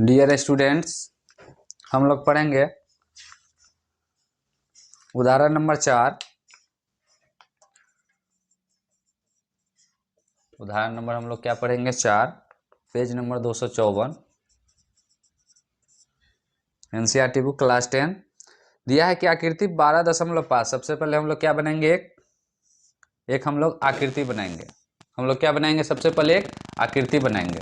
Dear students, हम लोग पढ़ेंगे उदाहरण नंबर 4। उदाहरण नंबर हम लोग क्या पढ़ेंगे 4, page number 254, NCERT book class 10। दिया है कि आकृति 12.5। सबसे पहले हम लोग क्या बनाएंगे, एक हम लोग आकृति बनाएंगे। हम लोग क्या बनाएंगे, सबसे पहले एक आकृति बनाएंगे।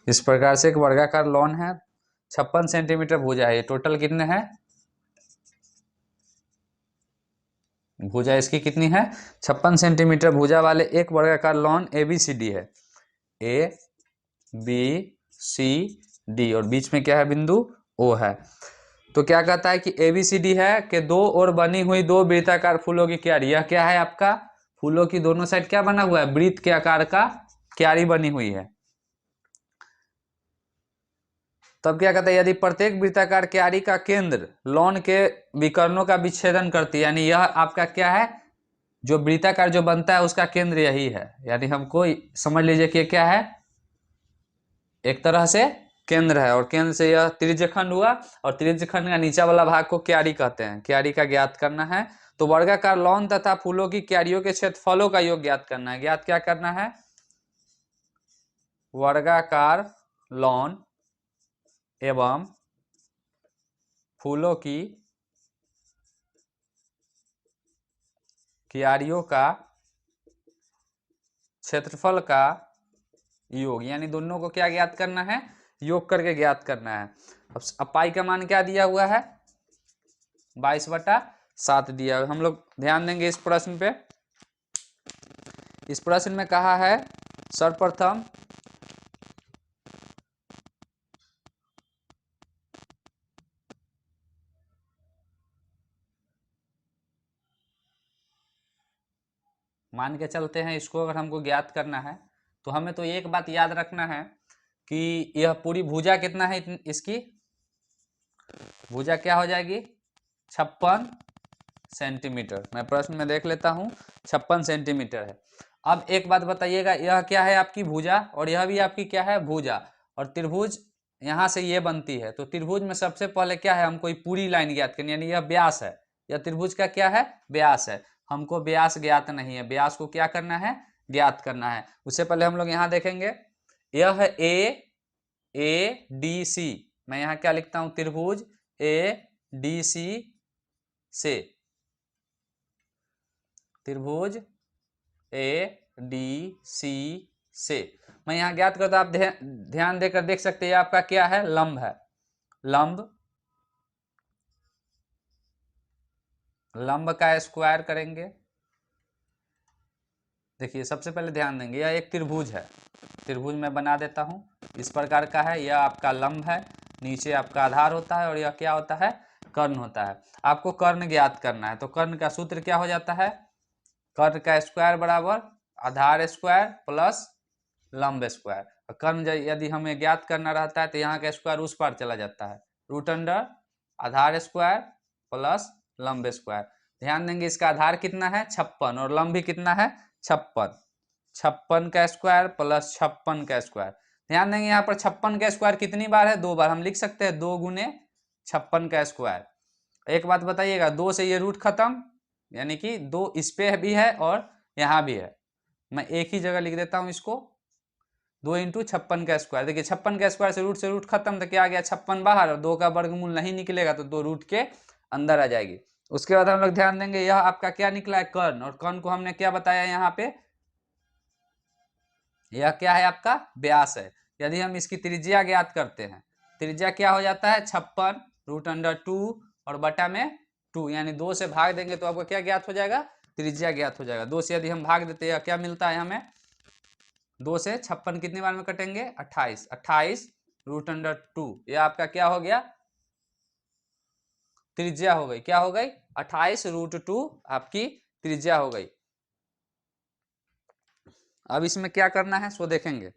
इस प्रकार से एक वर्गाकार लॉन है, 56 सेंटीमीटर भुजा है। ये टोटल कितने हैं, भुजा इसकी कितनी है, 56 सेंटीमीटर भुजा वाले एक वर्गाकार लॉन ABCD है। ABCD और बीच में क्या है, बिंदु O है। तो क्या कहता है कि ABCD है कि दो और बनी हुई दो वृत्ताकार फूलों की क्यारी। यह क्या है आपका, फूलों की दोनों साइड क्या बना हुआ है, वृत्त के आकार का क्यारी बनी हुई है। तब क्या कहता है, यदि प्रत्येक वृत्ताकार क्यारी का केंद्र लॉन के विकर्णों का विच्छेदन करती है, यानी यह आपका क्या है, जो वृत्ताकार जो बनता है उसका केंद्र यही है। यानी हमको समझ लीजिए कि क्या है, एक तरह से केंद्र है और केंद्र से यह त्रिज्यखंड हुआ और त्रिज्यखंड का नीचा वाला भाग को क्यारी कहते हैं। क्यारी का ज्ञात करना है। तो वर्गाकार लॉन तथा फूलों की क्यारियों के क्षेत्रफलों का योग ज्ञात करना है। ज्ञात क्या करना है, वर्गाकार लॉन एवं फूलों की क्यारियों का क्षेत्रफल का योग, यानी दोनों को क्या ज्ञात करना है, योग करके ज्ञात करना है। अब पाई का मान क्या दिया हुआ है, 22/7 दिया हुआ। हम लोग ध्यान देंगे इस प्रश्न पे। इस प्रश्न में कहा है सर्वप्रथम मान के चलते हैं, इसको अगर हमको ज्ञात करना है तो हमें तो एक बात याद रखना है कि यह पूरी भुजा कितना है, इसकी भुजा क्या हो जाएगी, 56 सेंटीमीटर। मैं प्रश्न में देख लेता हूं, 56 सेंटीमीटर है। अब एक बात बताइएगा, यह क्या है आपकी भुजा और यह भी आपकी क्या है, भुजा। और त्रिभुज यहां से ये बनती है। तो त्रिभुज में सबसे पहले क्या है, हमको पूरी लाइन ज्ञात करनी है, यानी यह व्यास है। यह त्रिभुज का क्या है, व्यास है। हमको व्यास ज्ञात नहीं है, व्यास को क्या करना है, ज्ञात करना है। उससे पहले हम लोग यहाँ देखेंगे, यह है ADC। मैं यहाँ क्या लिखता हूं, त्रिभुज ADC से, त्रिभुज ADC से मैं यहाँ ज्ञात करता, आप ध्यान देकर देख सकते हैं आपका क्या है, लंब है। लंब का स्क्वायर करेंगे। देखिए सबसे पहले ध्यान देंगे, यह एक त्रिभुज है। त्रिभुज में बना देता हूँ, इस प्रकार का है। यह आपका लंब है, नीचे आपका आधार होता है और यह क्या होता है, कर्ण होता है। आपको कर्ण ज्ञात करना है। तो कर्ण का सूत्र क्या हो जाता है, कर्ण का स्क्वायर बराबर आधार स्क्वायर प्लस लंब स्क्वायर। कर्ण यदि हमें ज्ञात करना रहता है तो यहाँ का स्क्वायर उस पार चला जाता है, रूट अंडर आधार स्क्वायर प्लस लंब स्क्वायर। ध्यान देंगे इसका आधार कितना है, 56 और लंब भी कितना है, 56। 56 का स्क्वायर प्लस 56 का स्क्वायर। ध्यान देंगे यहाँ पर 56 का स्क्वायर कितनी बार है, 2 बार। हम लिख सकते हैं 2 गुने 56 का स्क्वायर। एक बात बताइएगा, 2 से ये रूट खत्म, यानी कि 2 इस पे भी है और यहाँ भी है। मैं एक ही जगह लिख देता हूँ इसको, 2 इंटू 56 का स्क्वायर। देखिए 56 का स्क्वायर से रूट खत्म, तो क्या आ गया, 56 बाहर और 2 का वर्गमूल नहीं निकलेगा तो 2 रूट के अंदर आ जाएगी। उसके बाद हम लोग ध्यान देंगे, यह आपका क्या निकला है, कर्ण। और कर्ण को हमने क्या बताया यहाँ पे, यह क्या है आपका व्यास है। यदि हम इसकी त्रिज्या ज्ञात करते हैं, त्रिज्या क्या हो जाता है, 56 रूट अंडर 2 और बटा में 2, यानी 2 से भाग देंगे तो आपको क्या ज्ञात हो जाएगा, त्रिज्या ज्ञात हो जाएगा। 2 से यदि हम भाग देते हैं क्या मिलता है हमें, 2 से 56 कितनी बार में कटेंगे, 28। 28 रूट अंडर 2, ये आपका क्या हो गया, त्रिज्या हो गई। क्या हो गई, 28 रूट 2 आपकी त्रिज्या हो गई। अब इसमें क्या करना है सो देखेंगे।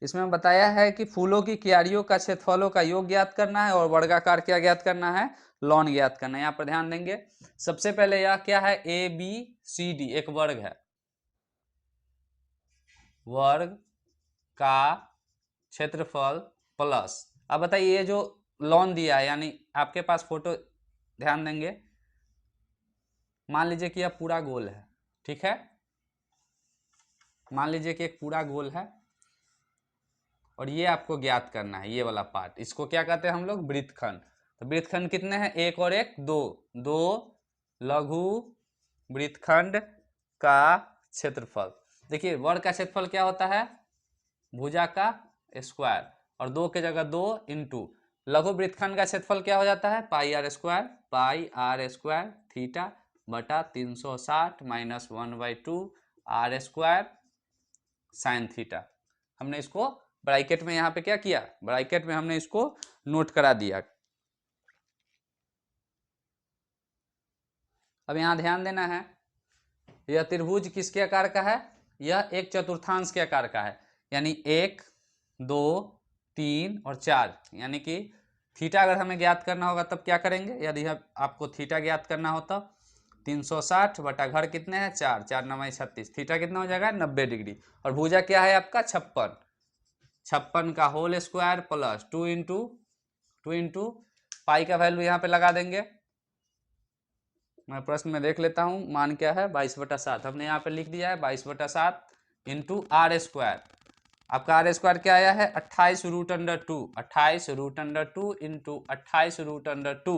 इसमें बताया है कि फूलों की क्यारियों का क्षेत्रफलों का योग ज्ञात करना है और वर्गाकार क्या ज्ञात करना है, लॉन ज्ञात करना है। यहाँ पर ध्यान देंगे, सबसे पहले यह क्या है, ए बी सी डी एक वर्ग है, वर्ग का क्षेत्रफल प्लस, अब बताइए ये जो लॉन दिया है, यानी आपके पास फोटो ध्यान देंगे, मान लीजिए कि यह पूरा गोल है, ठीक है, मान लीजिए कि एक पूरा गोल है और ये आपको ज्ञात करना है, ये वाला पार्ट, इसको क्या कहते हैं हम लोग, वृत्तखंड। तो वृत्तखंड कितने हैं, एक और एक दो, दो लघु वृत्तखंड का क्षेत्रफल। देखिए वर्ग का क्षेत्रफल क्या होता है, भुजा का स्क्वायर, और दो के जगह दो इंटू लघु वृत्तखंड का क्षेत्रफल क्या हो जाता है, पाई आर स्क्वायर थीटा बटा 360 minus 1/2 R square sine theta. हमने इसको ब्रैकेट में यहाँ पे क्या किया, ब्रैकेट में हमने इसको नोट करा दिया। अब यहाँ ध्यान देना है, यह त्रिभुज किसके आकार का है, यह एक चतुर्थांश के आकार का है, यानी 1 2 3 और 4, यानी कि थीटा अगर हमें ज्ञात करना होगा तब क्या करेंगे, यदि आपको थीटा ज्ञात करना हो तब 360 बटा घर कितने हैं 4, 4 9 36, थीटा कितना हो जाएगा 90 डिग्री, और भुजा क्या है आपका 56, 56 का whole square plus 2 into pi का वैल्यू यहाँ पे लगा देंगे, मैं प्रश्न में देख लेता हूँ, मान क्या है 22/7, हमने यहाँ पे लिख दिया है 22/7 इंटू आर स्क्वायर, आपका आर स्क्वायर क्या आया है 28√2, 28√2 इंटू 28√2,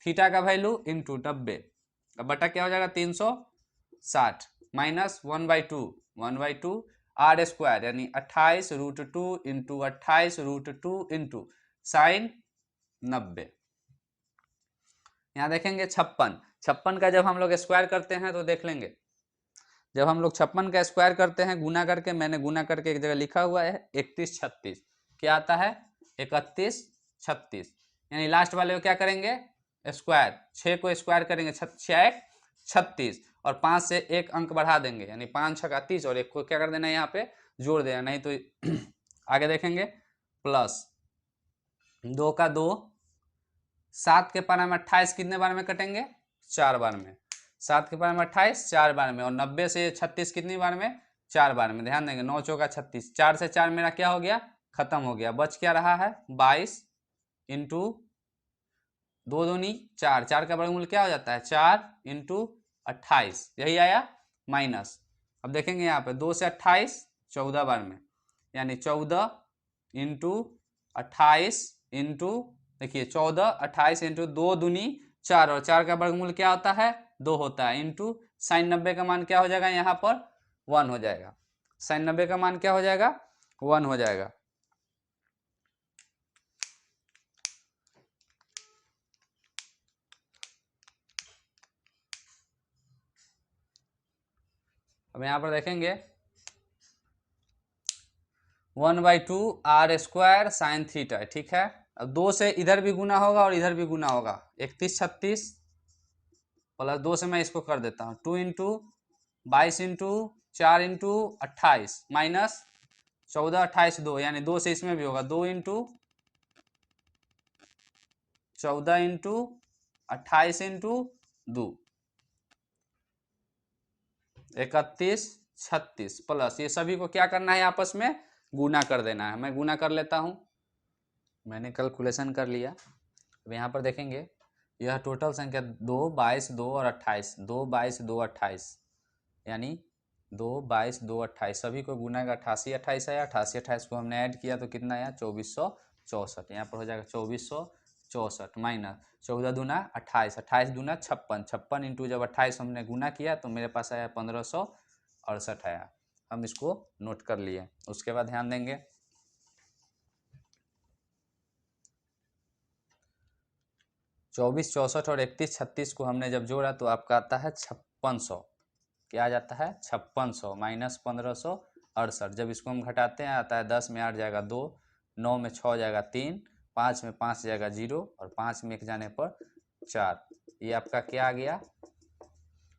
थीटा का वैल्यू इंटू 90, अब बटा क्या हो जाएगा 360 माइनस 1/2 आर स्क्वायर, यानी 28√2 इंटू 28√2 इंटू साइन 90। यहाँ देखेंगे 56 का जब हम लोग स्क्वायर करते हैं तो देख लेंगे, जब हम लोग 56 का स्क्वायर करते हैं गुना करके, मैंने गुना करके एक जगह लिखा हुआ है 3136, क्या आता है 3136, यानी लास्ट वाले को क्या करेंगे स्क्वायर, 6 को स्क्वायर करेंगे 6 36 और 5 से एक अंक बढ़ा देंगे, यानी 5 6 30 और एक को क्या कर देना है यहाँ पे जोड़ देना, नहीं तो आगे देखेंगे प्लस 2 का 2, 7 के पारा में 28 कितने बार में कटेंगे 4 बार में, 7 के पारा में 28 4 बार में, और 90 से 36 कितनी बार में 4 बार में, ध्यान देंगे 9 चौका 36, 4 से 4 मेरा क्या हो गया खत्म हो गया, बच क्या रहा है 22 इंटू 2 दूनी 4, 4 का वर्गमूल क्या हो जाता है 4 इंटू 28, यही आया माइनस, अब देखेंगे यहाँ पे 2 से 28 14 बार में, यानी 14 इंटू 28 इंटू, देखिए 14 28 इंटू 2 दूनी 4, और 4 का वर्गमूल क्या होता है 2 होता है, इंटू साइन 90 का मान क्या हो जाएगा यहाँ पर 1 हो जाएगा, साइन 90 का मान क्या हो जाएगा 1 हो जाएगा। अब यहाँ पर देखेंगे 1/2 आर स्क्वायर साइन थीटा, ठीक है, अब 2 से इधर भी गुना होगा और इधर भी गुना होगा, 3136 प्लस 2 से मैं इसको कर देता हूँ 2 इंटू 22 इंटू 4 इंटू 28 माइनस 14 28 2, यानी 2 से इसमें भी होगा 2 इंटू 14 इंटू 28 इंटू 2 3136 प्लस ये सभी को क्या करना है आपस में गुना कर देना है, मैं गुना कर लेता हूँ, मैंने कैलकुलेशन कर लिया। अब यहाँ पर देखेंगे यह टोटल संख्या 2 22 2 और 28, 2 22 2 28, यानी 2 22 2 28 सभी को गुना का 88 28 आया, 88 28 को हमने ऐड किया तो कितना आया 2464, यहाँ पर हो जाएगा 2464 माइनस 14 दूना 28, 28 दूना 56, 56 इंटू जब 28 हमने गुना किया तो मेरे पास आया 1568 आया, हम इसको नोट कर लिए। उसके बाद ध्यान देंगे 24 64 और 31 36 को हमने जब जोड़ा तो आपका आता है 5600, क्या आ जाता है 5600 माइनस 1568, जब इसको हम घटाते हैं आता है 10 में 8 जाएगा 2, 9 में 6 जाएगा 3, 5 में 5 जाएगा 0 और 5 में 1 जाने पर 4, ये आपका क्या आ गया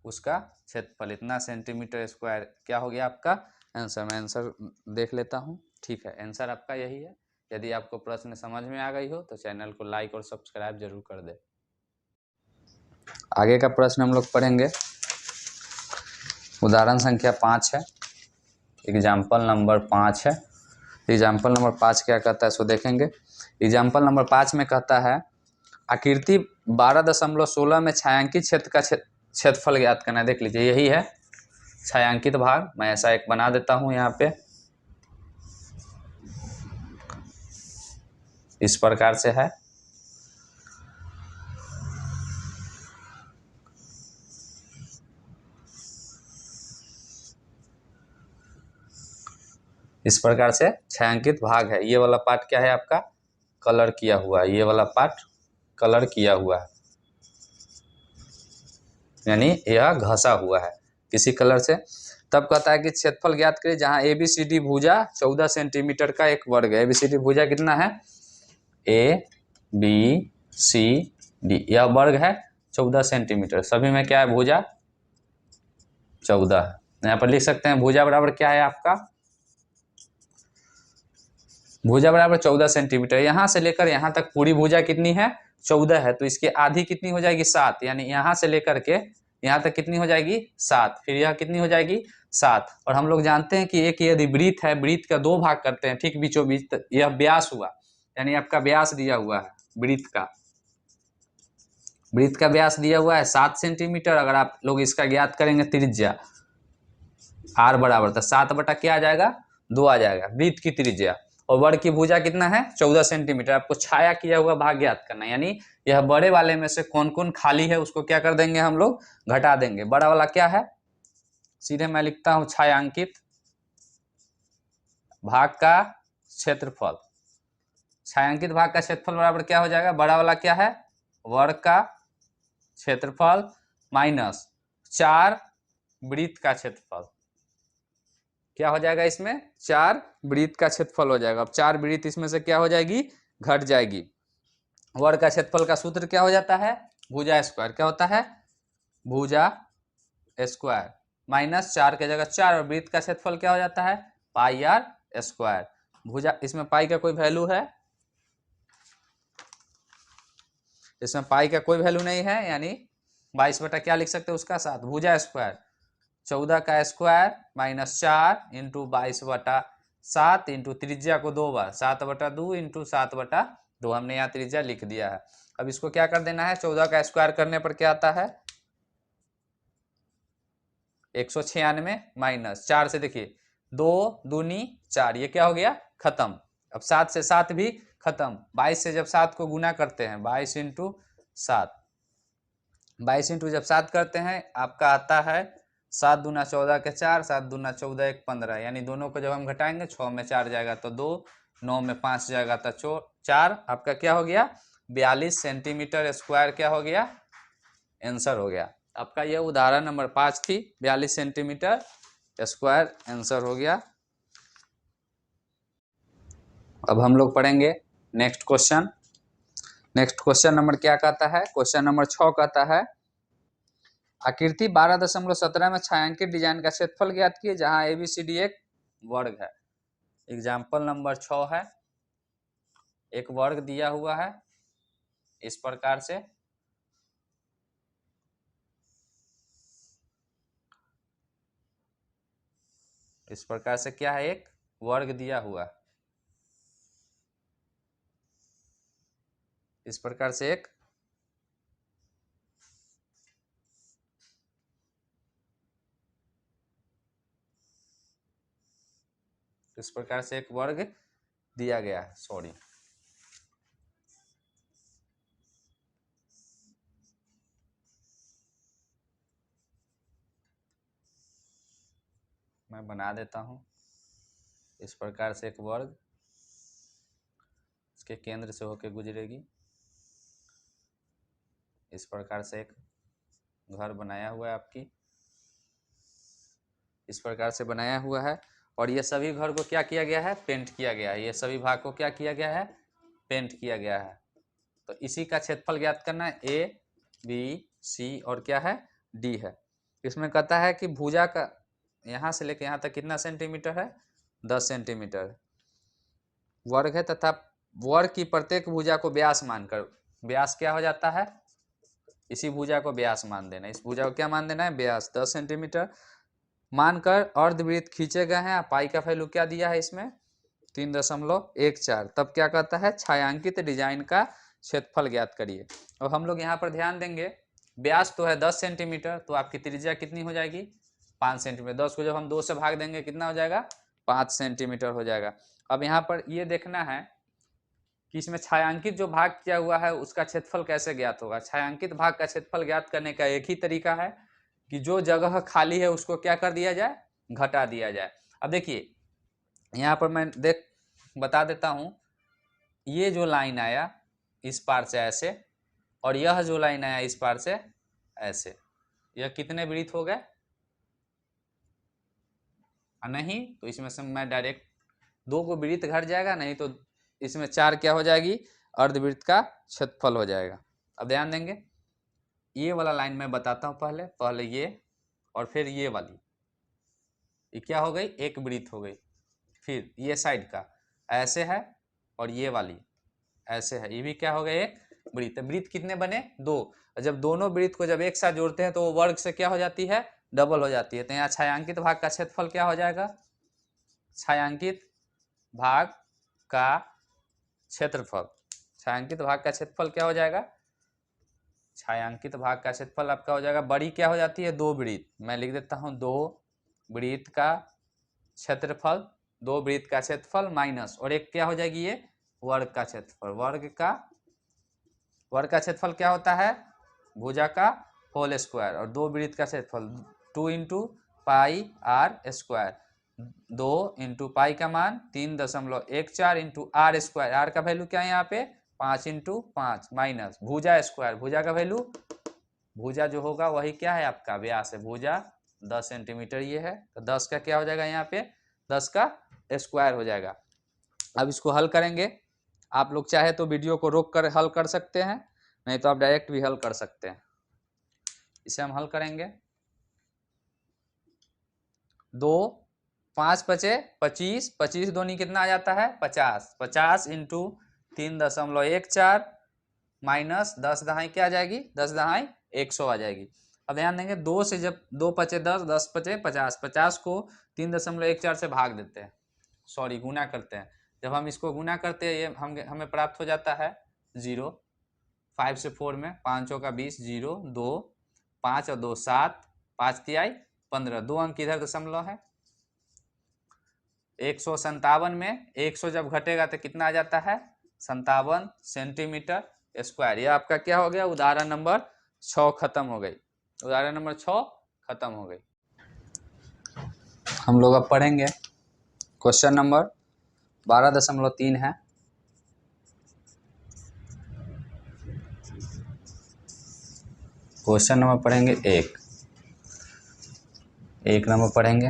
उसका क्षेत्रफल, इतना सेंटीमीटर स्क्वायर क्या हो गया आपका आंसर, मैं आंसर देख लेता हूँ, ठीक है, आंसर आपका यही है। यदि आपको प्रश्न समझ में आ गई हो तो चैनल को लाइक और सब्सक्राइब जरूर कर दे। आगे का प्रश्न हम लोग पढ़ेंगे, उदाहरण संख्या 5 है, एग्जाम्पल नंबर 5 है। एग्जाम्पल नंबर 5 क्या कहता है सो देखेंगे। एग्जाम्पल नंबर 5 में कहता है आकृति 12.16 में छायांकित क्षेत्र का क्षेत्रफल ज्ञात करना है। देख लीजिए, यही है छायांकित भाग। मैं ऐसा एक बना देता हूं यहाँ पे, इस प्रकार से है। इस प्रकार से छायांकित भाग है। ये वाला पार्ट क्या है आपका, कलर किया हुआ है। ये वाला पार्ट कलर किया हुआ है, यानी यह घसा हुआ है किसी कलर से। तब कहता है कि क्षेत्रफल ज्ञात करिए जहां ABCD भुजा 14 सेंटीमीटर का एक वर्ग है। ABCD भुजा कितना है, ABCD, यह वर्ग है 14 सेंटीमीटर। सभी में क्या है, भुजा 14। यहाँ पर लिख सकते हैं भुजा बराबर क्या है आपका, भुजा बराबर 14 सेंटीमीटर। यहाँ से लेकर यहाँ तक पूरी भुजा कितनी है, 14 है। तो इसकी आधी कितनी हो जाएगी, 7। यानी यहाँ से लेकर के यहाँ तक कितनी हो जाएगी, 7। फिर यह कितनी हो जाएगी, 7। और हम लोग जानते हैं कि एक यदि वृत्त है, वृत्त का 2 भाग करते हैं ठीक बीचों बीच, तो यह व्यास हुआ। यानी आपका व्यास दिया हुआ है वृत्त का, वृत्त का व्यास दिया हुआ है 7 सेंटीमीटर। अगर आप लोग इसका ज्ञात करेंगे त्रिज्या r बराबर, तो 7 बटा क्या आ जाएगा, 2 आ जाएगा वृत्त की त्रिज्या। और वर्ग की भुजा कितना है, 14 सेंटीमीटर। आपको छाया किया हुआ भाग ज्ञात करना है। यानी यह बड़े वाले में से कौन कौन खाली है उसको क्या कर देंगे हम लोग, घटा देंगे। बड़ा वाला क्या है, सीधे मैं लिखता हूं छायांकित भाग का क्षेत्रफल। छायांकित भाग का क्षेत्रफल बराबर क्या हो जाएगा, बड़ा वाला क्या है, वर्ग का क्षेत्रफल माइनस 4 वृत्त का क्षेत्रफल। क्या हो जाएगा इसमें, 4 वृत्त का क्षेत्रफल हो जाएगा। अब 4 वृत्त इसमें से क्या हो जाएगी, घट जाएगी। वर्ग का क्षेत्रफल का सूत्र क्या हो जाता है, भुजा स्क्वायर। क्या होता है, भुजा स्क्वायर माइनस 4 के जगह 4, और वृत्त का क्षेत्रफल क्या हो जाता है, पाई आर स्क्वायर। भुजा, इसमें पाई का कोई वैल्यू है, इसमें पाई का कोई वैल्यू नहीं है, यानी 22 बटा क्या लिख सकते हैं उसका 7। भुजा स्क्वायर 14 का स्क्वायर माइनस 4 इंटू 22 बटा 7 इंटू त्रिज्या को 2 बार 7 बटा 2 इंटू 7 बटा 2। हमने यहाँ त्रिज्या लिख दिया है। अब इसको क्या कर देना है, 14 का स्क्वायर करने पर क्या आता है, 196 माइनस 4 से देखिए 2 दूनी 4, ये क्या हो गया, खत्म। अब 7 से 7 भी खत्म। 22 से जब 7 को गुना करते हैं, 22 इंटू 7, 22 इंटू जब 7 करते हैं आपका आता है 7 दूना 14 के 4, 7 दूना 14 1 15। यानी दोनों को जब हम घटाएंगे 6 में 4 जाएगा तो 2, 9 में 5 जाएगा तो 4। आपका क्या हो गया, 42 सेंटीमीटर स्क्वायर क्या हो गया, आंसर हो गया आपका। यह उदाहरण नंबर 5 थी, 42 सेंटीमीटर स्क्वायर आंसर हो गया। अब हम लोग पढ़ेंगे next question. Next question number क्या कहता है, क्वेश्चन नंबर 6 कहता है आकृति 12.17 में छायांकित डिजाइन का क्षेत्रफल ज्ञात किए जहां ABCD एक वर्ग है। एग्जाम्पल नंबर 6 है, एक वर्ग दिया हुआ है इस प्रकार से। इस प्रकार से क्या है, एक वर्ग दिया हुआ, इस प्रकार से एक इस प्रकार से एक वर्ग दिया गया है। सॉरी, मैं बना देता हूं। इस प्रकार से एक वर्ग इसके केंद्र से होकर गुजरेगी। इस प्रकार से एक घर बनाया हुआ है आपकी, इस प्रकार से बनाया हुआ है। और ये सभी घर को क्या किया गया है, पेंट किया गया है। ये सभी भाग को क्या किया गया है, पेंट किया गया है। तो इसी का क्षेत्रफल ज्ञात करना है। ABC और क्या है, D है। इसमें कहता है कि भुजा का यहाँ से लेकर यहाँ तक कितना सेंटीमीटर है, 10 सेंटीमीटर। वर्ग है तथा वर्ग की प्रत्येक भुजा को व्यास मानकर, व्यास क्या हो जाता है, इसी भुजा को व्यास मान देना, इस भुजा को क्या मान देना है, व्यास 10 सेंटीमीटर मानकर अर्धवृत्त खींचे गए हैं। पाई का वैल्यू क्या दिया है इसमें 3.14। तब क्या कहता है, छायांकित डिजाइन का क्षेत्रफल ज्ञात करिए। और हम लोग यहाँ पर ध्यान देंगे, व्यास तो है 10 सेंटीमीटर, तो आपकी त्रिज्या कितनी हो जाएगी 5 सेंटीमीटर। 10 को जब हम 2 से भाग देंगे कितना हो जाएगा 5 सेंटीमीटर हो जाएगा। अब यहाँ पर ये देखना है कि इसमें छायांकित जो भाग किया हुआ है उसका क्षेत्रफल कैसे ज्ञात होगा। छायांकित भाग का क्षेत्रफल ज्ञात करने का एक ही तरीका है कि जो जगह खाली है उसको क्या कर दिया जाए, घटा दिया जाए। अब देखिए यहाँ पर मैं बता देता हूँ, ये जो लाइन आया इस पार से ऐसे, और यह जो लाइन आया इस पार से ऐसे, यह कितने वृत्त हो गए, नहीं तो इसमें से मैं डायरेक्ट 2 को वृत्त घट जाएगा, नहीं तो इसमें 4 क्या हो जाएगी, अर्धवृत्त का क्षेत्रफल हो जाएगा। अब ध्यान देंगे, ये वाला लाइन मैं बताता हूँ, पहले ये और फिर ये वाली, ये क्या हो गई, एक वृत्त हो गई। फिर ये साइड का ऐसे है और ये वाली ऐसे है, ये भी क्या हो गया, एक वृत्त। वृत्त कितने बने, 2। जब दोनों वृत्त को जब एक साथ जोड़ते हैं तो वो वर्ग से क्या हो जाती है, डबल हो जाती है। तो यहाँ छायांकित भाग का क्षेत्रफल क्या हो जाएगा, छायांकित भाग का क्षेत्रफल, छायांकित भाग का क्षेत्रफल क्या हो जाएगा, छायांकित भाग का क्षेत्रफल आपका हो जाएगा, बड़ी क्या हो जाती है, 2 वृत्त, मैं लिख देता हूँ 2 वृत्त का क्षेत्रफल, 2 वृत्त का क्षेत्रफल माइनस, और एक क्या हो जाएगी, ये वर्ग का क्षेत्रफल। वर्ग का क्षेत्रफल क्या होता है, भुजा का होल स्क्वायर, और 2 वृत्त का क्षेत्रफल 2 into pi R square, 2 into pi का मान 3.14 इंटू आर स्क्वायर, आर का वैल्यू क्या है यहाँ पे 5 इंटू 5 माइनस भुजा स्क्वायर, भुजा का वैल्यू, भुजा जो होगा वही क्या है आपका व्यास है, भुजा 10 सेंटीमीटर ये है, तो 10 का क्या हो जाएगा यहाँ पे 10 का स्क्वायर हो जाएगा। अब इसको हल करेंगे, आप लोग चाहे तो वीडियो को रोक कर हल कर सकते हैं, नहीं तो आप डायरेक्ट भी हल कर सकते हैं। इसे हम हल करेंगे, 2 5 बचे 25, 25 दूनी कितना आ जाता है 50, 50 इंटू 3.14 माइनस 10 दहाई क्या आ जाएगी, 10 दहाई 100 आ जाएगी। अब ध्यान देंगे, 2 से जब 2 पचे 10, 10 पचे 50, 50 को 3.14 से भाग देते हैं, सॉरी गुना करते हैं। जब हम इसको गुना करते हैं ये हमें प्राप्त हो जाता है 0, 5 से 4 में 5 का 20, 0 2 5 और 2 7, 5 तिहाई 15, 2 अंक इधर दशमलव है। 157 में 100 जब घटेगा तो कितना आ जाता है 57 सेंटीमीटर स्क्वायर। यह आपका क्या हो गया, उदाहरण नंबर 6 खत्म हो गई, उदाहरण नंबर 6 खत्म हो गई। हम लोग अब पढ़ेंगे क्वेश्चन नंबर 12.3 है। क्वेश्चन नंबर पढ़ेंगे एक नंबर पढ़ेंगे,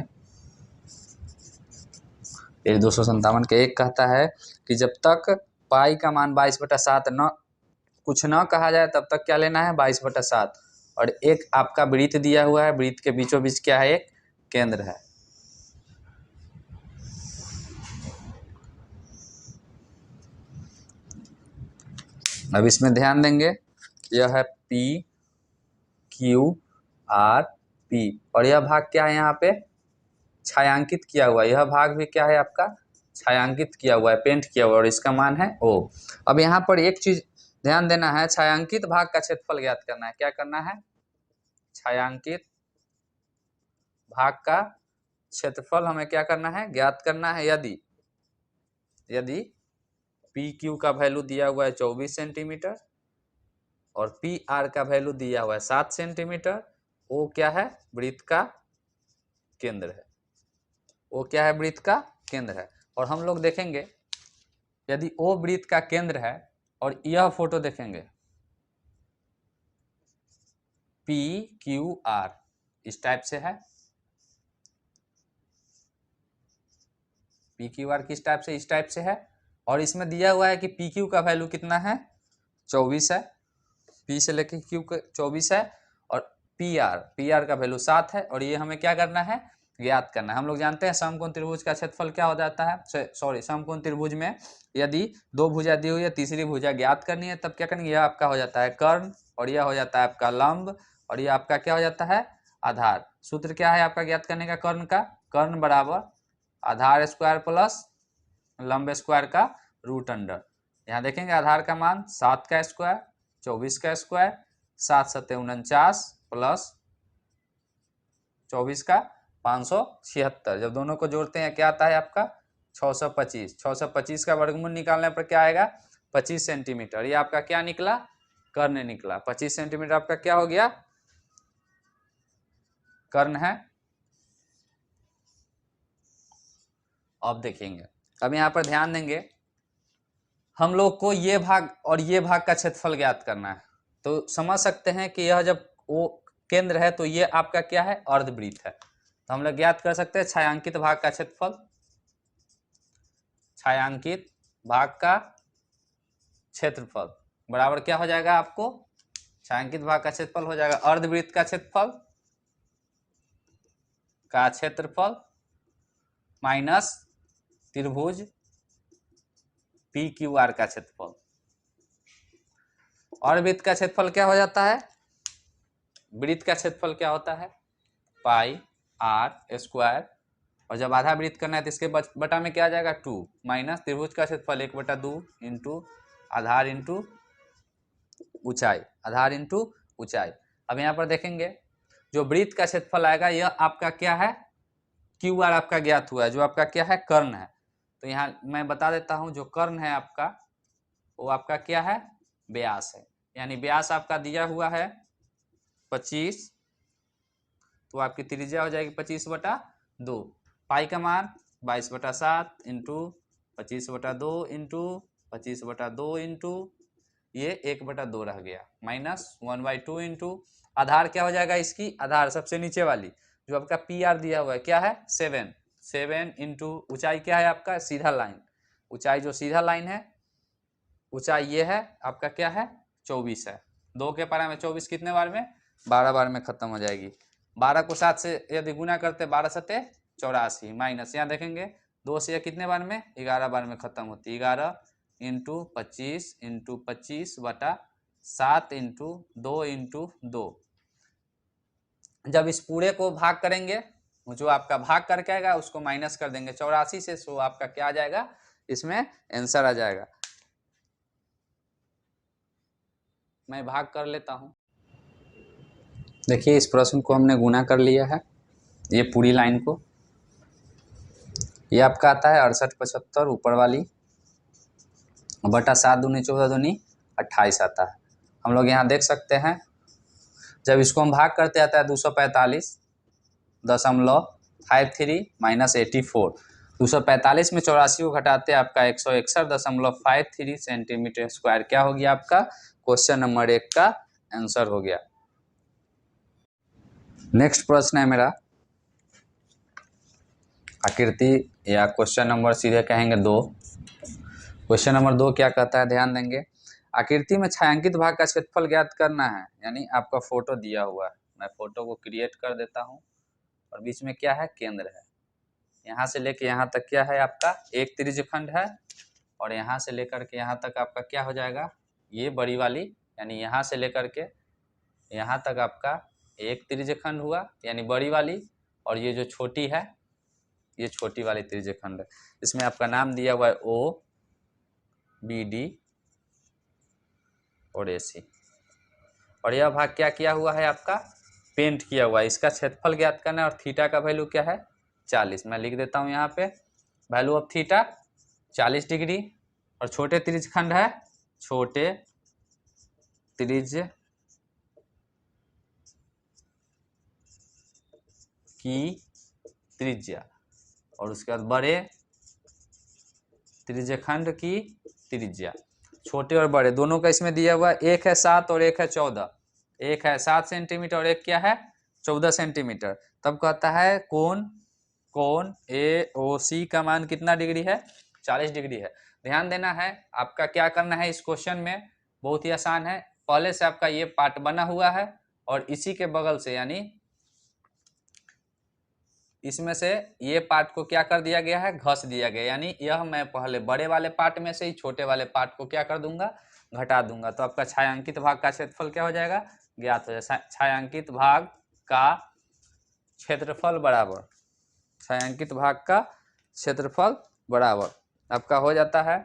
पेज 257 के 1 कहता है कि जब तक पाई का मान 22/7 न कुछ न कहा जाए तब तक क्या लेना है 22/7, और एक आपका वृत्त दिया हुआ है, वृत्त के बीचों बीच क्या है, एक केंद्र है। अब इसमें ध्यान देंगे, यह है P Q R P, और यह भाग क्या है यहाँ पे छायांकित किया हुआ, यह भाग भी क्या है आपका छायांकित किया हुआ है, पेंट किया हुआ, और इसका मान है O। अब यहाँ पर एक चीज ध्यान देना है, छायांकित भाग का क्षेत्रफल ज्ञात करना है। क्या करना है, छायांकित भाग का क्षेत्रफल हमें क्या करना है, ज्ञात करना है। यदि पी क्यू का वैल्यू दिया हुआ है 24 सेंटीमीटर और पी आर का वैल्यू दिया हुआ है 7 सेंटीमीटर, वो क्या है वृत्त का केंद्र है, वो क्या है वृत्त का केंद्र है। और हम लोग देखेंगे यदि वो वृत्त का केंद्र है और यह फोटो देखेंगे पी क्यू आर इस टाइप से है, पी क्यू आर किस टाइप से, इस टाइप से है, और इसमें दिया हुआ है कि पी क्यू का वैल्यू कितना है 24 है, पी से लेके क्यू का 24 है, और पी आर का वैल्यू 7 है, और ये हमें क्या करना है ज्ञात करना है। हम लोग जानते हैं समकोण त्रिभुज का क्षेत्रफल क्या हो जाता है, सॉरी समकोण त्रिभुज में यदि दो भुजा दी हुई है, तीसरी भुजा ज्ञात करनी है, तब क्या करेंगे, यह आपका हो जाता है कर्ण और यह हो जाता है आपका लंब और यह आपका क्या हो जाता है आधार। सूत्र क्या है आपका ज्ञात करने का कर्ण का, कर्ण बराबर आधार स्क्वायर प्लस लंब स्क्वायर का रूट अंडर। यहाँ देखेंगे आधार का मान 7 का स्क्वायर 24 का स्क्वायर 7 सत्ते 49 प्लस 24 का 576। जब दोनों को जोड़ते हैं क्या आता है आपका 625। 625 का वर्गमूल निकालने पर क्या आएगा 25 सेंटीमीटर। ये आपका क्या निकला, कर्ण निकला। 25 सेंटीमीटर आपका क्या हो गया, कर्ण है। अब देखेंगे, अब यहाँ पर ध्यान देंगे, हम लोग को ये भाग और ये भाग का क्षेत्रफल ज्ञात करना है। तो समझ सकते हैं कि यह जब वो केंद्र है तो ये आपका क्या है अर्धवृत्त है। तो हम लोग ज्ञात कर सकते हैं छायांकित भाग का क्षेत्रफल, छायांकित भाग का क्षेत्रफल बराबर क्या हो जाएगा आपको, छायांकित भाग का क्षेत्रफल हो जाएगा अर्धवृत्त का क्षेत्रफल माइनस त्रिभुज पी क्यू आर का क्षेत्रफल। और वृत्त का क्षेत्रफल क्या हो जाता है, वृत्त का क्षेत्रफल क्या होता है पाई आर स्क्वायर, और जब आधा वृत्त करना है तो इसके बटा में क्या आ जाएगा 2 माइनस त्रिभुज का क्षेत्रफल 1/2 इंटू आधार इंटू ऊंचाई, आधार इंटू ऊंचाई। अब यहाँ पर देखेंगे जो वृत्त का क्षेत्रफल आएगा यह आपका क्या है क्यू आर आपका ज्ञात हुआ है, जो आपका क्या है कर्ण है। तो यहाँ मैं बता देता हूँ जो कर्ण है आपका वो आपका क्या है व्यास है, यानी व्यास आपका दिया हुआ है 25, तो आपकी त्रिज्या हो जाएगी 25/2। पाई का मान 22/7 इंटू 25/2 इंटू 25/2 इंटू ये 1/2 रह गया माइनस 1/2 इंटू आधार क्या हो जाएगा इसकी, आधार सबसे नीचे वाली जो आपका पी आर दिया हुआ है क्या है 7 इंटू ऊंचाई क्या है आपका सीधा लाइन, ऊंचाई जो सीधा लाइन है ऊंचाई ये है आपका क्या है 24 है। 2 के पारा में 24 कितने बार में 12 बार में खत्म हो जाएगी। 12 को 7 से यदि गुना करते 12 सत्ते 84 माइनस यहाँ देखेंगे 2 से कितने बार में 11 बार में खत्म होती है। 11 इंटू 25/7 इंटू 2 इंटू 2। जब इस पूरे को भाग करेंगे जो आपका भाग करके आएगा उसको माइनस कर देंगे 84 से, सो आपका क्या आ जाएगा इसमें आंसर आ जाएगा। मैं भाग कर लेता हूं, देखिए इस प्रश्न को हमने गुना कर लिया है, ये पूरी लाइन को, ये आपका आता है 68/75 ऊपर वाली बटा 7 दूनी 14 दूनी 28 आता है। हम लोग यहाँ देख सकते हैं जब इसको हम भाग करते आता है 245.53 माइनस 84, 245 में 84 को घटाते आपका 161.53 सेंटीमीटर स्क्वायर क्या हो गया आपका क्वेश्चन नंबर 1 का आंसर हो गया। नेक्स्ट प्रश्न है मेरा आकृति या क्वेश्चन नंबर सीधे कहेंगे 2। क्वेश्चन नंबर 2 क्या कहता है ध्यान देंगे, आकृति में छायांकित भाग का क्षेत्रफल ज्ञात करना है, यानी आपका फोटो दिया हुआ है, मैं फोटो को क्रिएट कर देता हूं और बीच में क्या है केंद्र है, यहाँ से लेके यहाँ तक क्या है आपका एक त्रिज्यखंड है और यहाँ से लेकर के यहाँ तक आपका क्या हो जाएगा ये बड़ी वाली, यानी यहाँ से लेकर के यहाँ तक आपका एक त्रिज्यखंड हुआ यानी बड़ी वाली, और ये जो छोटी है ये छोटी वाली त्रिज्यखंड है। इसमें आपका नाम दिया हुआ है ओ बी डी और ए सी, और यह भाग क्या किया हुआ है आपका पेंट किया हुआ है। इसका क्षेत्रफल ज्ञात करना है और थीटा का वैल्यू क्या है 40। मैं लिख देता हूँ यहाँ पे वैल्यू ऑफ थीटा 40 डिग्री, और छोटे त्रिज्यखंड है छोटे त्रिज्य की त्रिज्या, और उसके बाद बड़े त्रिज्यखंड की त्रिज्या। छोटे और बड़े दोनों का इसमें दिया हुआ है, एक है 7 और एक है 14, एक है 7 सेंटीमीटर और एक क्या है 14 सेंटीमीटर। तब कहता है कोण ए ओ सी का मान कितना डिग्री है 40 डिग्री है। ध्यान देना है आपका क्या करना है इस क्वेश्चन में, बहुत ही आसान है। पहले से आपका ये पार्ट बना हुआ है और इसी के बगल से यानी इसमें से ये पार्ट को क्या कर दिया गया है, घस दिया गया, यानी यह मैं पहले बड़े वाले पार्ट में से ही छोटे वाले पार्ट को क्या कर दूंगा, घटा दूंगा। तो आपका छायांकित भाग का क्षेत्रफल क्या हो जाएगा, ज्ञात हो जाएगा। छायांकित भाग का क्षेत्रफल बराबर, छायांकित भाग का क्षेत्रफल बराबर आपका हो जाता है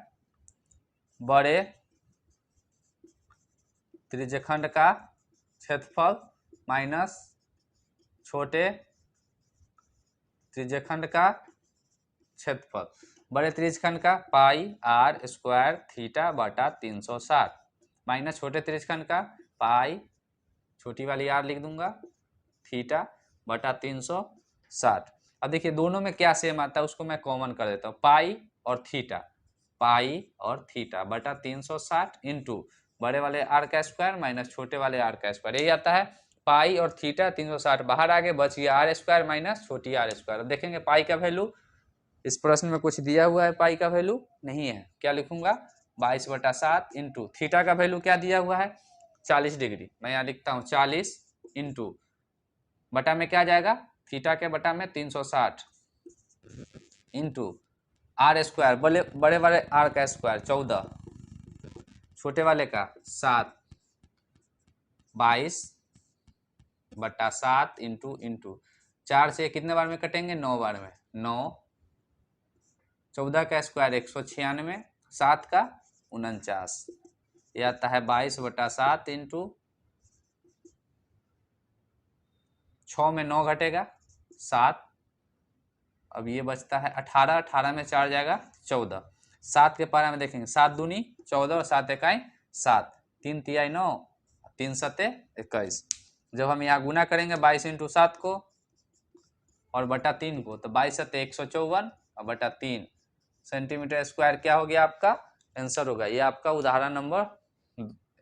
बड़े त्रिज्यखंड का क्षेत्रफल माइनस छोटे त्रिज्यखंड का क्षेत्रफल। बड़े त्रिज्यखंड का पाई आर स्क्वायर थीटा बटा 360 माइनस छोटे त्रिज्यखंड का पाई, छोटी वाली आर लिख दूंगा, थीटा बटा 360। अब देखिए दोनों में क्या सेम आता है उसको मैं कॉमन कर देता हूँ, पाई और थीटा बटा 360 इंटू बड़े वाले आर का स्क्वायर माइनस छोटे वाले आर का स्क्वायर, यही आता है पाई और थीटा 360 बाहर आगे बच गया आर स्क्वायर माइनस छोटी आर स्क्वायर। देखेंगे पाई का वैल्यू इस प्रश्न में कुछ दिया हुआ है, पाई का वैल्यू नहीं है, क्या लिखूंगा 22/7 इंटू थीटा का वैल्यू क्या दिया हुआ है 40 डिग्री, मैं यहाँ लिखता हूँ 40 इंटू बटा में क्या जाएगा, थीटा के बटा में 360 इंटू आर स्क्वायर, बड़े वाले आर का स्क्वायर 14, छोटे वाले का 7, 22/7 इंटू 4 से कितने बार में कटेंगे, 9 बार में, 9, 14 का स्क्वायर 196, 7 का 49, यह आता है 22/7 इंटू 6 में 9 घटेगा 7, अब ये बचता है 18, 18 में 4 जाएगा 14, 7 के पारा में देखेंगे 7 दूनी 14 और 7 इकाई 7, 3 तिहाई 9, 3 सते 21। जब हम यहाँ गुना करेंगे 22 इंटू 7 को और बटा 3 को, तो 22 सते 154 और बटा 3 सेंटीमीटर स्क्वायर क्या हो गया आपका आंसर होगा। ये आपका उदाहरण नंबर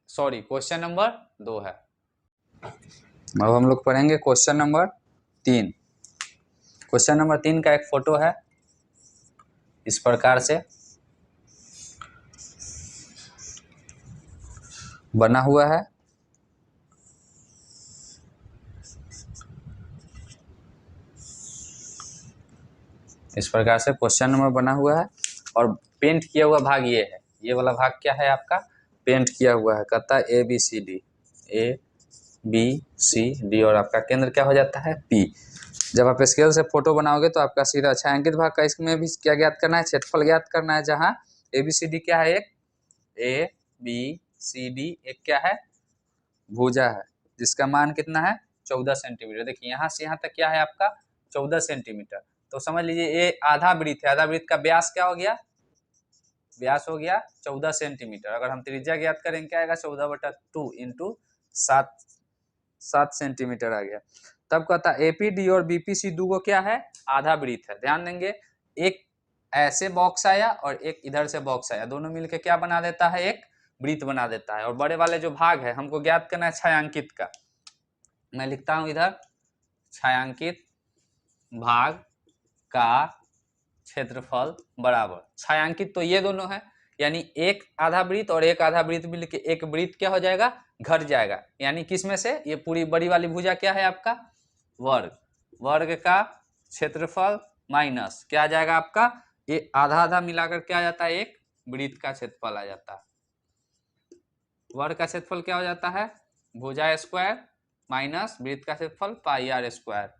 क्वेश्चन नंबर 2 है। अब हम लोग पढ़ेंगे क्वेश्चन नंबर 3। क्वेश्चन नंबर 3 का एक फोटो है इस प्रकार से बना हुआ है, इस प्रकार से क्वेश्चन नंबर बना हुआ है और पेंट किया हुआ भाग ये है, ये वाला भाग क्या है आपका पेंट किया हुआ है, कहता है ABCD और आपका केंद्र क्या हो जाता है P। जब आप स्केल से फोटो बनाओगे तो आपका सीधा छायांकित भाग का इसमें भी क्या ज्ञात करना है, क्षेत्रफल ज्ञात करना है, जहाँ ABCD क्या है, एक ABCD एक क्या है भुजा है जिसका मान कितना है 14 सेंटीमीटर। देखिए यहाँ से यहाँ तक क्या है आपका 14 सेंटीमीटर, तो समझ लीजिए ये आधा वृत्त है, आधा वृत्त का व्यास क्या हो गया, व्यास हो गया 14 सेंटीमीटर। अगर हम त्रिज्या ज्ञात करेंगे क्या आएगा 14/2 इंटू 7 सेंटीमीटर आ गया। तब कहता है APD और BPC दो क्या है आधा वृत्त है। ध्यान देंगे एक ऐसे बॉक्स आया और एक इधर से बॉक्स आया, दोनों मिलके क्या बना देता है एक वृत्त बना देता है। और बड़े वाले जो भाग है हमको ज्ञात करना है छायांकित का, मैं लिखता हूं इधर छायांकित भाग का क्षेत्रफल बराबर, छायांकित तो ये दोनों है यानी एक आधा वृत्त और एक आधा वृत्त मिलके एक वृत्त क्या हो जाएगा घट जाएगा, यानी किस में से ये पूरी बड़ी वाली भुजा क्या है आपका वर्ग, वर्ग का क्षेत्रफल माइनस क्या आ जाएगा आपका ये आधा आधा मिलाकर क्या आ जाता है एक वृत्त का क्षेत्रफल आ जाता है। वर्ग का क्षेत्रफल क्या हो जाता है भुजा स्क्वायर माइनस वृत्त का क्षेत्रफल पाई आर स्क्वायर।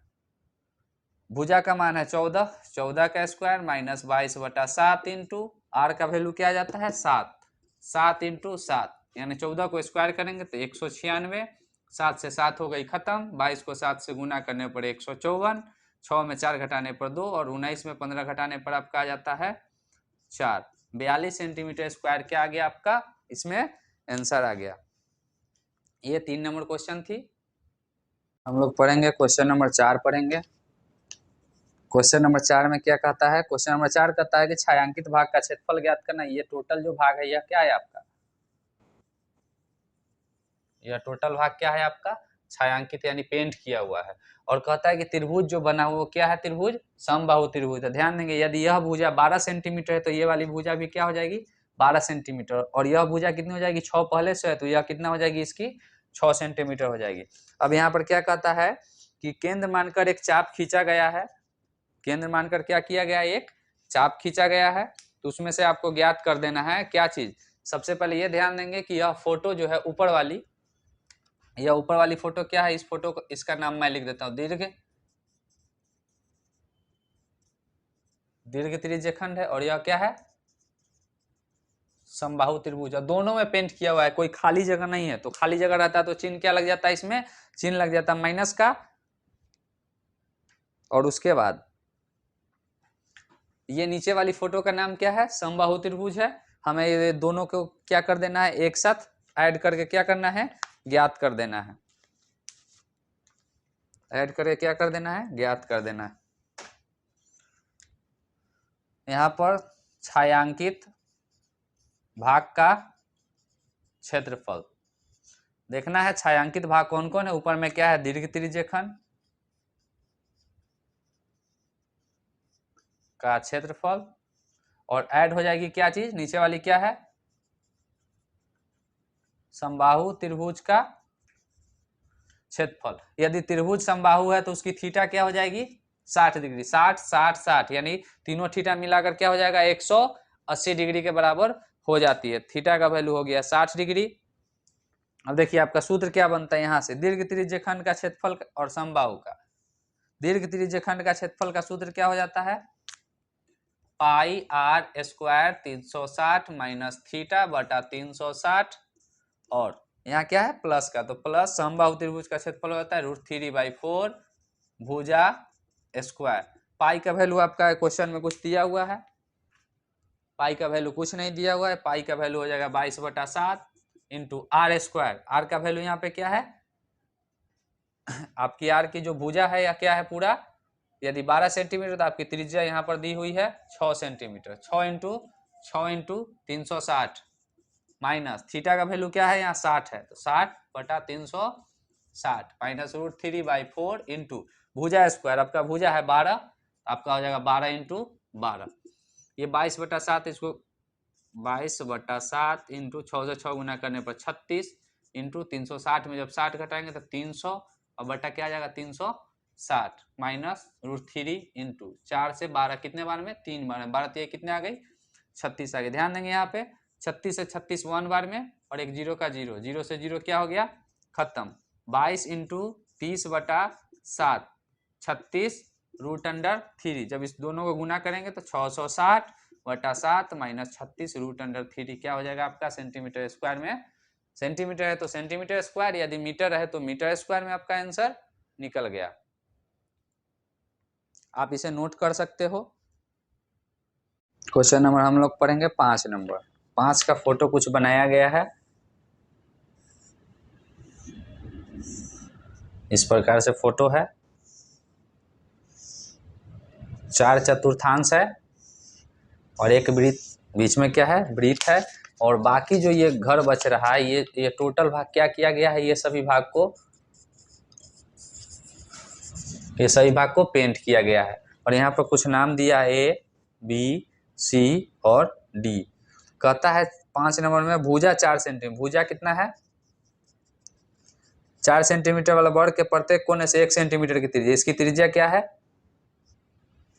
भुजा का मान है 14, 14 का स्क्वायर माइनस 22/7 इंटू आर का वैल्यू क्या आ जाता है 7, 7 इंटू 7 यानी 14 को स्क्वायर करेंगे तो 196, 7 से 7 हो गई खत्म, 22 को 7 से गुना करने पर 154, 6 में 4 घटाने पर 2 और 19 में 15 घटाने पर आपका आ जाता है 4, 42 सेंटीमीटर स्क्वायर क्या आ गया आपका इसमें आंसर आ गया। ये 3 नंबर क्वेश्चन थी। हम लोग पढ़ेंगे क्वेश्चन नंबर 4 पढ़ेंगे। क्वेश्चन नंबर 4 में क्या कहता है, क्वेश्चन नंबर 4 कहता है कि छायांकित भाग का क्षेत्रफल ज्ञात करना। ये टोटल जो भाग है यह क्या है आपका, यह टोटल भाग क्या है आपका छायांकित यानी पेंट किया हुआ है। और कहता है कि त्रिभुज जो बना हुआ क्या है त्रिभुज समबाहु त्रिभुज है। ध्यान देंगे यदि यह भुजा 12 सेंटीमीटर है तो ये वाली भुजा भी क्या हो जाएगी 12 सेंटीमीटर, और यह भुजा कितनी हो जाएगी 6 पहले से है तो यह कितना हो जाएगी इसकी 6 सेंटीमीटर हो जाएगी। अब यहाँ पर क्या कहता है कि केंद्र मानकर एक चाप खींचा गया है केंद्र मानकर क्या किया गया, एक चाप खींचा गया है। तो उसमें से आपको ज्ञात कर देना है क्या चीज। सबसे पहले ये ध्यान देंगे कि यह फोटो जो है ऊपर वाली, यह ऊपर वाली फोटो क्या है, इस फोटो को, इसका नाम मैं लिख देता हूँ दीर्घ त्रिज्यखंड है, और यह क्या है, समबाहु त्रिभुज। दोनों में पेंट किया हुआ है, कोई खाली जगह नहीं है। तो खाली जगह रहता है तो चिन्ह क्या लग जाता है, इसमें चिन्ह लग जाता है माइनस का। और उसके बाद ये नीचे वाली फोटो का नाम क्या है, समबाहु त्रिभुज है। हमें ये दोनों को क्या कर देना है, एक साथ ऐड करके क्या करना है, ज्ञात कर देना है। ऐड करके क्या कर देना है, ज्ञात कर देना है। यहाँ पर छायांकित भाग का क्षेत्रफल देखना है। छायांकित भाग कौन कौन है, ऊपर में क्या है, दीर्घ त्रिज्यखंड का क्षेत्रफल, और ऐड हो जाएगी क्या चीज, नीचे वाली क्या है, समबाहु त्रिभुज का क्षेत्रफल। यदि त्रिभुज समबाहु है तो उसकी थीटा क्या हो जाएगी, 60 डिग्री। 60 60 60 यानी तीनों थीटा मिलाकर क्या हो जाएगा, 180 डिग्री के बराबर हो जाती है। थीटा का वैल्यू हो गया 60 डिग्री। अब देखिए आपका सूत्र क्या बनता है यहाँ से, दीर्घ त्रिज्यखंड का क्षेत्रफल और समबाहु का। दीर्घ त्रिज्यखंड का क्षेत्रफल का सूत्र क्या हो जाता है, पाई आर स्क्वायर 360 माइनस थीटा बटा 360, और यहाँ क्या है प्लस का, तो प्लस समबाहु त्रिभुज का क्षेत्रफल होता है √3/4 भुजा स्क्वायर। पाई का वैल्यू आपका क्वेश्चन में कुछ दिया हुआ है, पाई का वैल्यू कुछ नहीं दिया हुआ है। पाई का वैल्यू हो जाएगा 22/7 इंटू आर स्क्वायर। आर का वैल्यू यहाँ पे क्या है, आपकी आर की जो भुजा है या क्या है पूरा, यदि 12 सेंटीमीटर तो आपकी त्रिज्या यहाँ पर दी हुई है 6 सेंटीमीटर। 6 इंटू 360 माइनस थीटा का वैल्यू क्या है, यहाँ 60 है, तो 60/360 माइनस √3/4 इंटू भुजा स्क्वायर, आपका भुजा है 12, आपका हो जाएगा 12 इंटू 12। ये 22/7, इसको 22/7 इंटू 6 से 6 गुना करने पर 36 इंटू 360 में जब 60 घटाएंगे तो 300, और बटा क्या आ जाएगा 360 माइनस √3 इंटू 4 से 12 कितने बार में, 3 बार में। 12 कितने आ गई, 36 आ गई। ध्यान देंगे यहाँ पे 36 से 36 1 बार में, और एक 0 का 0, 0 से 0 क्या हो गया, खत्म। 22 इंटू 30/7 36 √3। जब इस दोनों को गुना करेंगे तो 660/7 माइनस 36 √3 क्या हो जाएगा आपका, सेंटीमीटर स्क्वायर में। सेंटीमीटर है तो सेंटीमीटर स्क्वायर, यदि मीटर है तो मीटर स्क्वायर में आपका आंसर निकल गया। आप इसे नोट कर सकते हो। क्वेश्चन नंबर हम लोग पढ़ेंगे 5 नंबर। 5 का फोटो कुछ बनाया गया है, इस प्रकार से फोटो है। 4 चतुर्थांश है और एक वृत्त बीच में क्या है, वृत्त है। और बाकी जो ये घर बच रहा है, ये टोटल भाग क्या किया गया है, ये सभी भाग को पेंट किया गया है। और यहाँ पर कुछ नाम दिया है A, B, C और D। कहता है 5 नंबर में भुजा 4 सेंटीमीटर, भुजा कितना है 4 सेंटीमीटर वाला वर्ग के प्रत्येक कोने से 1 सेंटीमीटर की त्रिज्या, इसकी त्रिज्या क्या है,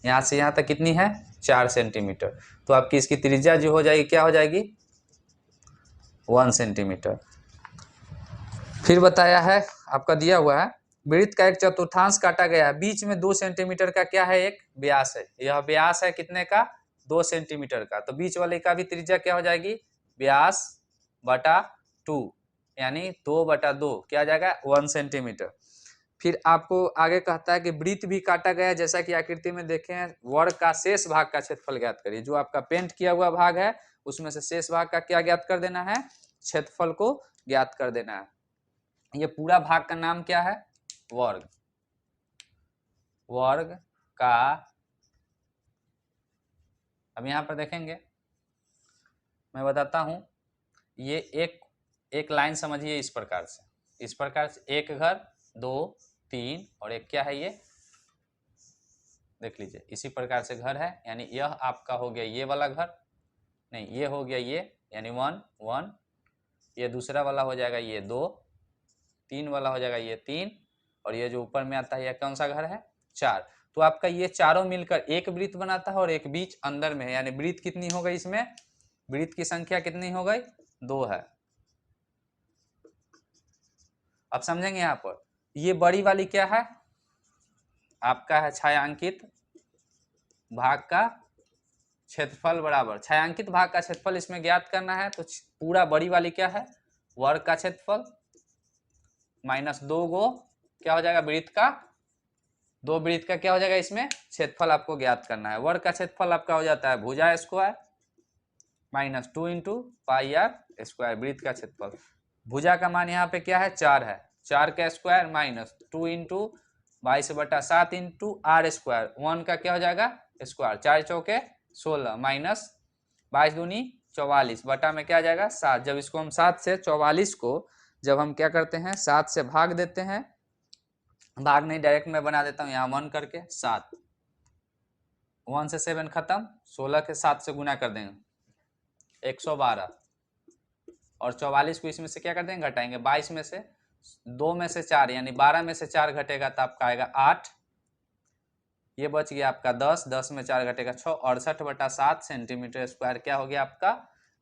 यहाँ से यहाँ तक कितनी है 4 सेंटीमीटर। तो आपकी इसकी त्रिज्या जो हो जाएगी क्या हो जाएगी 1 सेंटीमीटर। फिर बताया है आपका दिया हुआ है, वृत्त का एक चतुर्थांश काटा गया है, बीच में 2 सेंटीमीटर का क्या है, एक व्यास है। यह व्यास है कितने का, 2 सेंटीमीटर का। तो बीच वाले का भी त्रिज्या क्या हो जाएगी, व्यास बटा 2 यानी 2/2 क्या आ जाएगा 1 सेंटीमीटर। फिर आपको आगे कहता है कि वृत्त भी काटा गया, जैसा कि आकृति में देखे हैं। वर्ग का शेष भाग का क्षेत्रफल ज्ञात करिए। जो आपका पेंट किया हुआ भाग है उसमें से शेष भाग का क्या ज्ञात कर देना है, क्षेत्रफल को ज्ञात कर देना है। ये पूरा भाग का नाम क्या है, वर्ग। वर्ग का, अब यहाँ पर देखेंगे मैं बताता हूं, ये एक लाइन समझिए इस प्रकार से एक घर 2 3 और एक क्या है ये, देख लीजिए इसी प्रकार से घर है। यानी यह आपका हो गया ये वाला घर, नहीं ये हो गया ये, यानी 1 1, ये दूसरा वाला हो जाएगा ये 2, 3 वाला हो जाएगा ये 3, और ये जो ऊपर में आता है यह कौन सा घर है 4। तो आपका ये चारों मिलकर एक वृत्त बनाता है और एक बीच अंदर में है, यानी वृत्त कितनी हो गई इसमें, वृत्त की संख्या कितनी हो गई, 2 है। अब समझेंगे यहाँ पर, ये बड़ी वाली क्या है, आपका है छायांकित भाग का क्षेत्रफल बराबर, छायांकित भाग का क्षेत्रफल इसमें ज्ञात करना है, तो पूरा बड़ी वाली क्या है, वर्ग का क्षेत्रफल माइनस 2 गो क्या हो जाएगा, वृत्त का, 2 वृत्त का क्या हो जाएगा इसमें क्षेत्रफल आपको ज्ञात करना है। वर्ग का क्षेत्रफल आपका हो जाता है भुजा square minus 2 into pi R square, वृत्त का क्षेत्रफल। भुजा का मान यहाँ पे क्या है, 4 है, 4 का square minus 2 into 22/7 into R square, 1 का क्या हो जाएगा स्क्वायर, 4 चौके 16 माइनस 22 दूनी 44 बटा में क्या आ जाएगा 7। जब इसको हम 7 से 44 को जब हम क्या करते हैं 7 से भाग देते हैं, भाग नहीं डायरेक्ट मैं बना देता हूँ यहाँ 1 करके 7, 1 से 7 खत्म, 16 के 7 से गुना कर देंगे 112 और 44 को इसमें से क्या कर देंगे घटाएंगे, 22 में से 2 में से 4 यानी 12 में से 4 घटेगा तो आपका आएगा 8, ये बच गया आपका 10, 10 में 4 घटेगा 6, 68/7 सेंटीमीटर स्क्वायर क्या हो गया आपका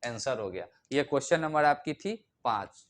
आंसर हो गया। ये क्वेश्चन नंबर आपकी थी 5।